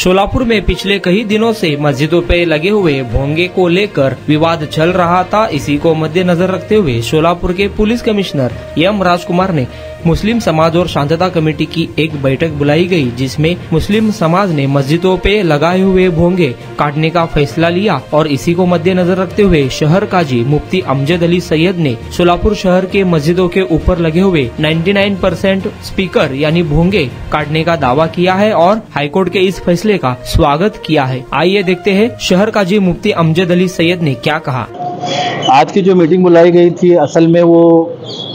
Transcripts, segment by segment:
शोलापुर में पिछले कई दिनों से मस्जिदों पे लगे हुए भोंगे को लेकर विवाद चल रहा था। इसी को मद्देनजर रखते हुए शोलापुर के पुलिस कमिश्नर एम राजकुमार ने मुस्लिम समाज और शांतता कमेटी की एक बैठक बुलाई गई, जिसमें मुस्लिम समाज ने मस्जिदों पे लगाए हुए भोंगे काटने का फैसला लिया। और इसी को मद्देनजर रखते हुए शहर काजी मुफ्ती अमजद अली सैयद ने शोलापुर शहर के मस्जिदों के ऊपर लगे हुए 99% स्पीकर यानी भोंगे काटने का दावा किया है और हाईकोर्ट के इस फैसले का स्वागत किया है। आइए देखते हैं शहर काजी मुफ्ती अमजद अली सैयद ने क्या कहा। आज की जो मीटिंग बुलाई गई थी, असल में वो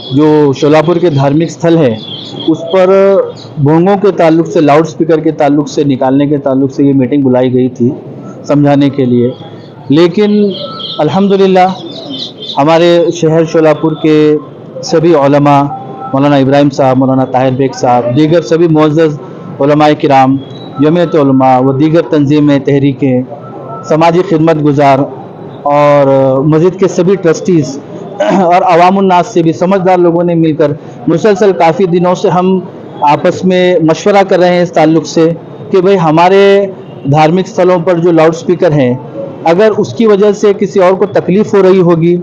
जो शोलापुर के धार्मिक स्थल है उस पर भोंगों के ताल्लुक से, लाउड स्पीकर के ताल्लुक से, निकालने के ताल्लुक से ये मीटिंग बुलाई गई थी समझाने के लिए। लेकिन अल्हम्दुलिल्लाह हमारे शहर शोलापुर के सभी उलमा, मौलाना इब्राहिम साहब, मौलाना ताहिर बेग साहब, दीगर सभी मुअज़्ज़ज़ उलमाए किराम, जमीयत उलमा व दीगर तंजीमें, तहरीकें, समाजी खिदमत गुजार और मस्जिद के सभी ट्रस्टीज़ और अवामुन्नास से भी समझदार लोगों ने मिलकर मुसलसल काफ़ी दिनों से हम आपस में मशवरा कर रहे हैं इस ताल्लुक़ से कि भाई हमारे धार्मिक स्थलों पर जो लाउड स्पीकर हैं, अगर उसकी वजह से किसी और को तकलीफ़ हो रही होगी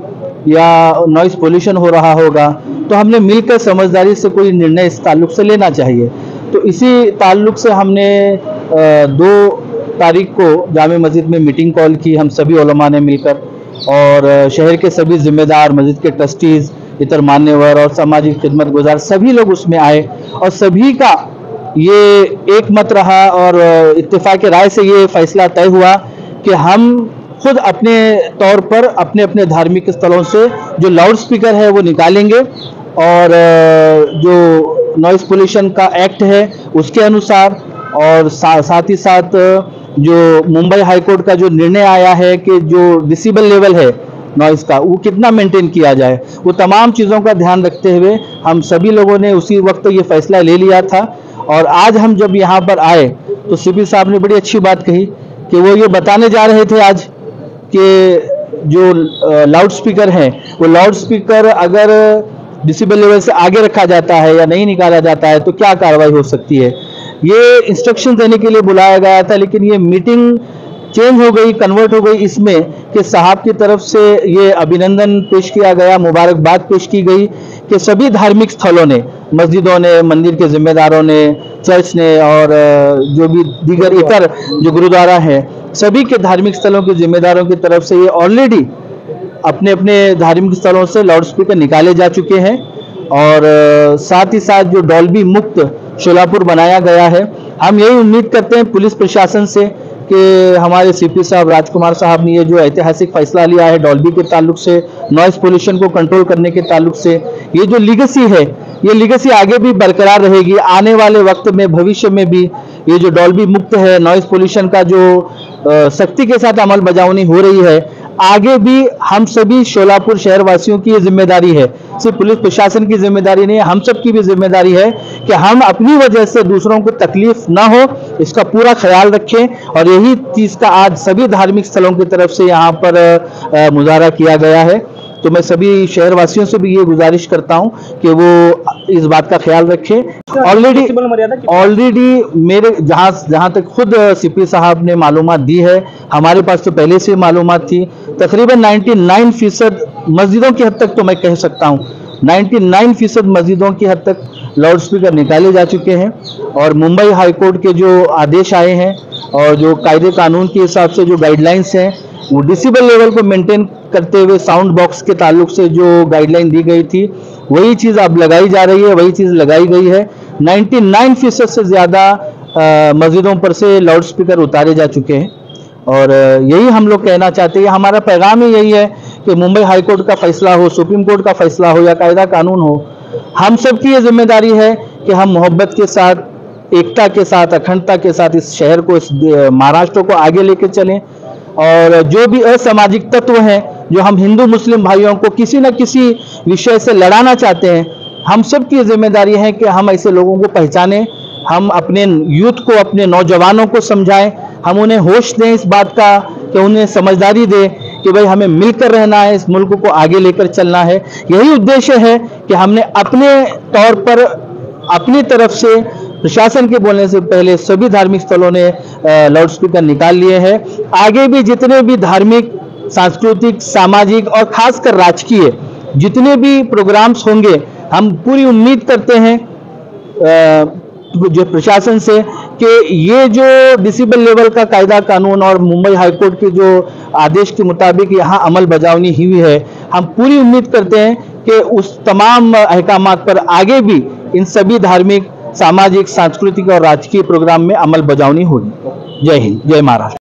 या नॉइज़ पोल्यूशन हो रहा होगा तो हमने मिलकर समझदारी से कोई निर्णय इस ताल्लुक़ से लेना चाहिए। तो इसी ताल्लुक़ से हमने 2 तारीख को जामे मस्जिद में मीटिंग कॉल की, हम सभी उलमा ने मिलकर, और शहर के सभी जिम्मेदार, मस्जिद के ट्रस्टीज़, इतर मान्यवर और सामाजिक खिदमत गुजार सभी लोग उसमें आए और सभी का ये एक मत रहा और इत्तेफाक राय से ये फैसला तय हुआ कि हम खुद अपने तौर पर अपने अपने धार्मिक स्थलों से जो लाउड स्पीकर है वो निकालेंगे और जो नॉइज़ पोल्यूशन का एक्ट है उसके अनुसार, और साथ ही साथ जो मुंबई हाई कोर्ट का जो निर्णय आया है कि जो डिसिबल लेवल है नॉइज़ का वो कितना मेंटेन किया जाए, वो तमाम चीज़ों का ध्यान रखते हुए हम सभी लोगों ने उसी वक्त ये फैसला ले लिया था। और आज हम जब यहाँ पर आए तो सीपी साहब ने बड़ी अच्छी बात कही कि वो ये बताने जा रहे थे आज कि जो लाउड स्पीकर हैं वो लाउड स्पीकर अगर डिसिबल लेवल से आगे रखा जाता है या नहीं निकाला जाता है तो क्या कार्रवाई हो सकती है। ये इंस्ट्रक्शन देने के लिए बुलाया गया था, लेकिन ये मीटिंग चेंज हो गई, कन्वर्ट हो गई इसमें कि साहब की तरफ से ये अभिनंदन पेश किया गया, मुबारकबाद पेश की गई कि सभी धार्मिक स्थलों ने, मस्जिदों ने, मंदिर के जिम्मेदारों ने, चर्च ने और जो भी दीगर इतर जो गुरुद्वारा है, सभी के धार्मिक स्थलों के जिम्मेदारों की तरफ से ये ऑलरेडी अपने अपने धार्मिक स्थलों से लाउड स्पीकर निकाले जा चुके हैं। और साथ ही साथ जो डॉल्बी मुक्त शोलापुर बनाया गया है, हम यही उम्मीद करते हैं पुलिस प्रशासन से कि हमारे सीपी साहब राजकुमार साहब ने ये जो ऐतिहासिक फैसला लिया है डॉल्बी के ताल्लुक से, नॉइज़ पोल्यूशन को कंट्रोल करने के ताल्लुक से, ये जो लीगेसी है ये लीगेसी आगे भी बरकरार रहेगी। आने वाले वक्त में, भविष्य में भी ये जो डॉल्बी मुक्त है, नॉइज़ पोल्यूशन का जो सख्ती के साथ अमल बजावनी हो रही है, आगे भी हम सभी शोलापुर शहर वासियों की ये जिम्मेदारी है, सिर्फ पुलिस प्रशासन की जिम्मेदारी नहीं है, हम सब की भी जिम्मेदारी है कि हम अपनी वजह से दूसरों को तकलीफ ना हो इसका पूरा ख्याल रखें। और यही चीज़ का आज सभी धार्मिक स्थलों की तरफ से यहाँ पर मुजाहरा किया गया है। तो मैं सभी शहर वासियों से भी ये गुजारिश करता हूँ कि वो इस बात का ख्याल रखें। ऑलरेडी मेरे जहाँ तक खुद सीपी साहब ने मालूमात दी है, हमारे पास तो पहले से मालूमात थी, तकरीबन 99% मस्जिदों की हद तक तो मैं कह सकता हूँ 99% मस्जिदों की हद तक लाउड स्पीकर निकाले जा चुके हैं। और मुंबई हाई कोर्ट के जो आदेश आए हैं और जो कायदे कानून के हिसाब से जो गाइडलाइंस हैं, वो डिसिबल लेवल को मेंटेन करते हुए साउंड बॉक्स के ताल्लुक से जो गाइडलाइन दी गई थी वही चीज़ अब लगाई जा रही है, वही चीज़ लगाई गई है। 99% से ज़्यादा मस्जिदों पर से लाउड स्पीकर उतारे जा चुके हैं। और यही हम लोग कहना चाहते हैं, हमारा पैगाम ही यही है कि मुंबई हाई कोर्ट का फैसला हो, सुप्रीम कोर्ट का फैसला हो या कायदा कानून हो, हम सब की ये जिम्मेदारी है कि हम मोहब्बत के साथ, एकता के साथ, अखंडता के साथ इस शहर को, इस महाराष्ट्र को आगे लेके चलें। और जो भी असामाजिक तत्व हैं जो हम हिंदू मुस्लिम भाइयों को किसी न किसी विषय से लड़ाना चाहते हैं, हम सब की जिम्मेदारी है कि हम ऐसे लोगों को पहचानें, हम अपने यूथ को, अपने नौजवानों को समझाएं, हम उन्हें होश दें इस बात का कि उन्हें समझदारी दें कि भाई हमें मिलकर रहना है, इस मुल्क को आगे लेकर चलना है। यही उद्देश्य है कि हमने अपने तौर पर अपनी तरफ से प्रशासन के बोलने से पहले सभी धार्मिक स्थलों ने लाउड स्पीकर निकाल लिए हैं। आगे भी जितने भी धार्मिक, सांस्कृतिक, सामाजिक और खासकर राजकीय जितने भी प्रोग्राम्स होंगे, हम पूरी उम्मीद करते हैं जो प्रशासन से कि ये जो डिसिबल लेवल का कायदा कानून और मुंबई हाईकोर्ट के जो आदेश के मुताबिक यहाँ अमल बजावनी हुई है, हम पूरी उम्मीद करते हैं कि उस तमाम अहकामात पर आगे भी इन सभी धार्मिक, सामाजिक, सांस्कृतिक और राजकीय प्रोग्राम में अमल बजावनी होगी। जय हिंद, जय महाराष्ट्र।